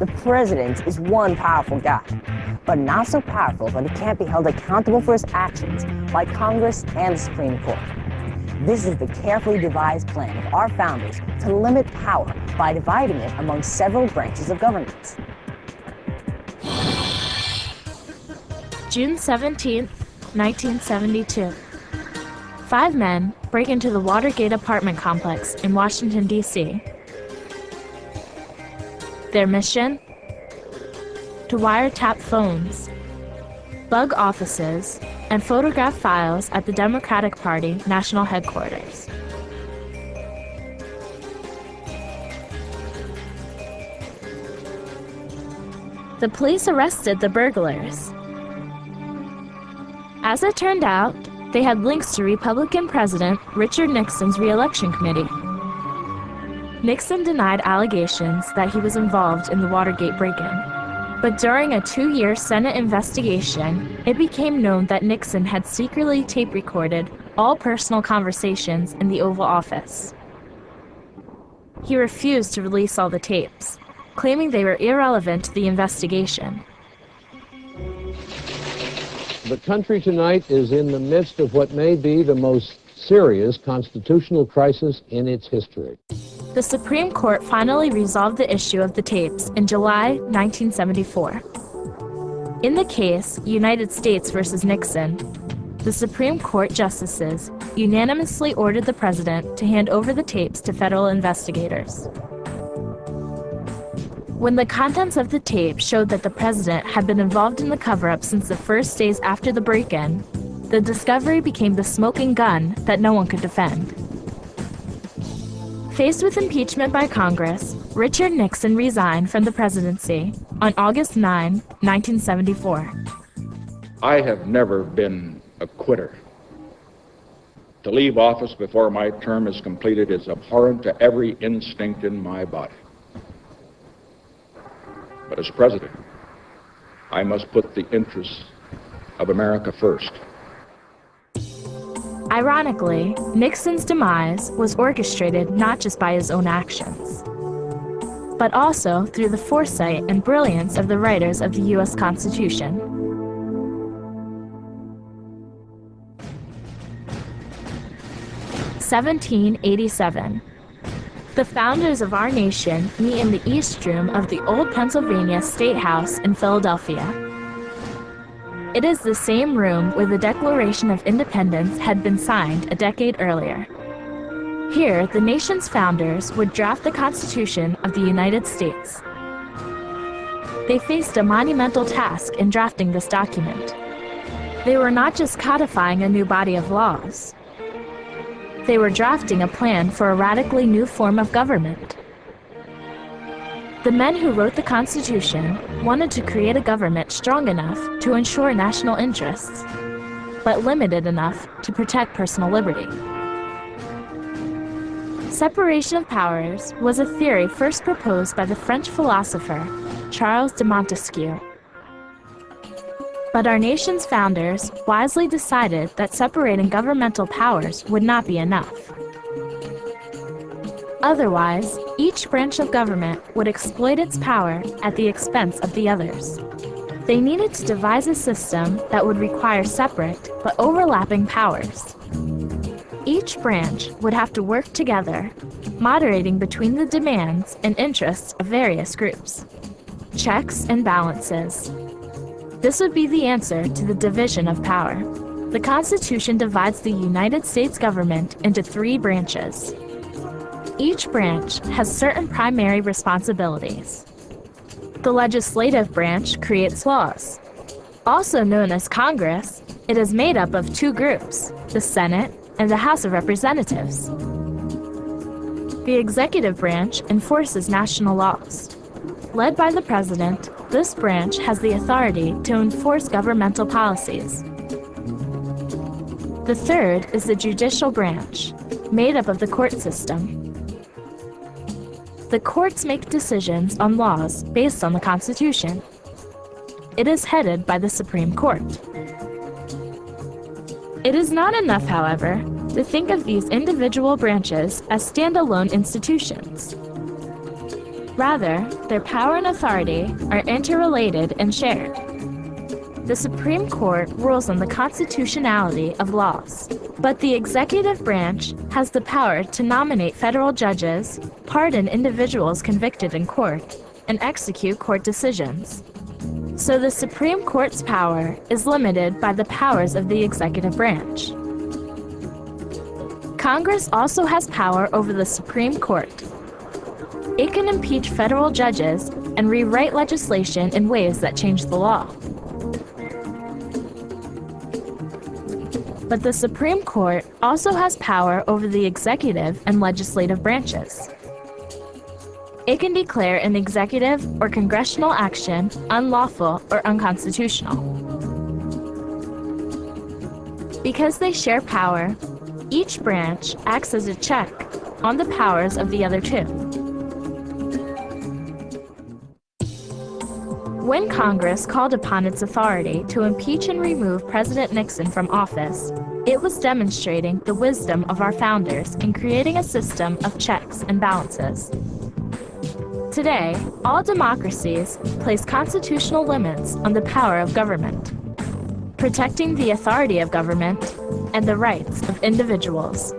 The president is one powerful guy, but not so powerful that he can't be held accountable for his actions by Congress and the Supreme Court. This is the carefully devised plan of our founders to limit power by dividing it among several branches of government. June 17, 1972. 5 men break into the Watergate apartment complex in Washington, D.C. Their mission? To wiretap phones, bug offices, and photograph files at the Democratic Party national headquarters. The police arrested the burglars. As it turned out, they had links to Republican President Richard Nixon's re-election committee. Nixon denied allegations that he was involved in the Watergate break-in. But during a 2-year Senate investigation, it became known that Nixon had secretly tape-recorded all personal conversations in the Oval Office. He refused to release all the tapes, claiming they were irrelevant to the investigation. The country tonight is in the midst of what may be the most serious constitutional crisis in its history. The Supreme Court finally resolved the issue of the tapes in July 1974. In the case, United States versus Nixon, the Supreme Court justices unanimously ordered the president to hand over the tapes to federal investigators. When the contents of the tape showed that the president had been involved in the cover-up since the first days after the break-in, the discovery became the smoking gun that no one could defend. Faced with impeachment by Congress, Richard Nixon resigned from the presidency on August 9, 1974. I have never been a quitter. To leave office before my term is completed is abhorrent to every instinct in my body. But as president, I must put the interests of America first. Ironically, Nixon's demise was orchestrated not just by his own actions, but also through the foresight and brilliance of the writers of the U.S. Constitution. (1787). The founders of our nation meet in the East Room of the Old Pennsylvania State House in Philadelphia. It is the same room where the Declaration of Independence had been signed a decade earlier. Here, the nation's founders would draft the Constitution of the United States. They faced a monumental task in drafting this document. They were not just codifying a new body of laws. They were drafting a plan for a radically new form of government. The men who wrote the Constitution wanted to create a government strong enough to ensure national interests, but limited enough to protect personal liberty. Separation of powers was a theory first proposed by the French philosopher Charles de Montesquieu. But our nation's founders wisely decided that separating governmental powers would not be enough. Otherwise, each branch of government would exploit its power at the expense of the others. They needed to devise a system that would require separate but overlapping powers. Each branch would have to work together, moderating between the demands and interests of various groups. Checks and balances. This would be the answer to the division of power. The Constitution divides the United States government into 3 branches. Each branch has certain primary responsibilities. The legislative branch creates laws. Also known as Congress, it is made up of 2 groups, the Senate and the House of Representatives. The executive branch enforces national laws. Led by the president, this branch has the authority to enforce governmental policies. The third is the judicial branch, made up of the court system. The courts make decisions on laws based on the Constitution. It is headed by the Supreme Court. It is not enough, however, to think of these individual branches as standalone institutions. Rather, their power and authority are interrelated and shared. The Supreme Court rules on the constitutionality of laws, but the executive branch has the power to nominate federal judges, pardon individuals convicted in court, and execute court decisions. So the Supreme Court's power is limited by the powers of the executive branch. Congress also has power over the Supreme Court. It can impeach federal judges and rewrite legislation in ways that change the law. But the Supreme Court also has power over the executive and legislative branches. It can declare an executive or congressional action unlawful or unconstitutional. Because they share power, each branch acts as a check on the powers of the other two. When Congress called upon its authority to impeach and remove President Nixon from office, it was demonstrating the wisdom of our founders in creating a system of checks and balances. Today, all democracies place constitutional limits on the power of government, protecting the authority of government and the rights of individuals.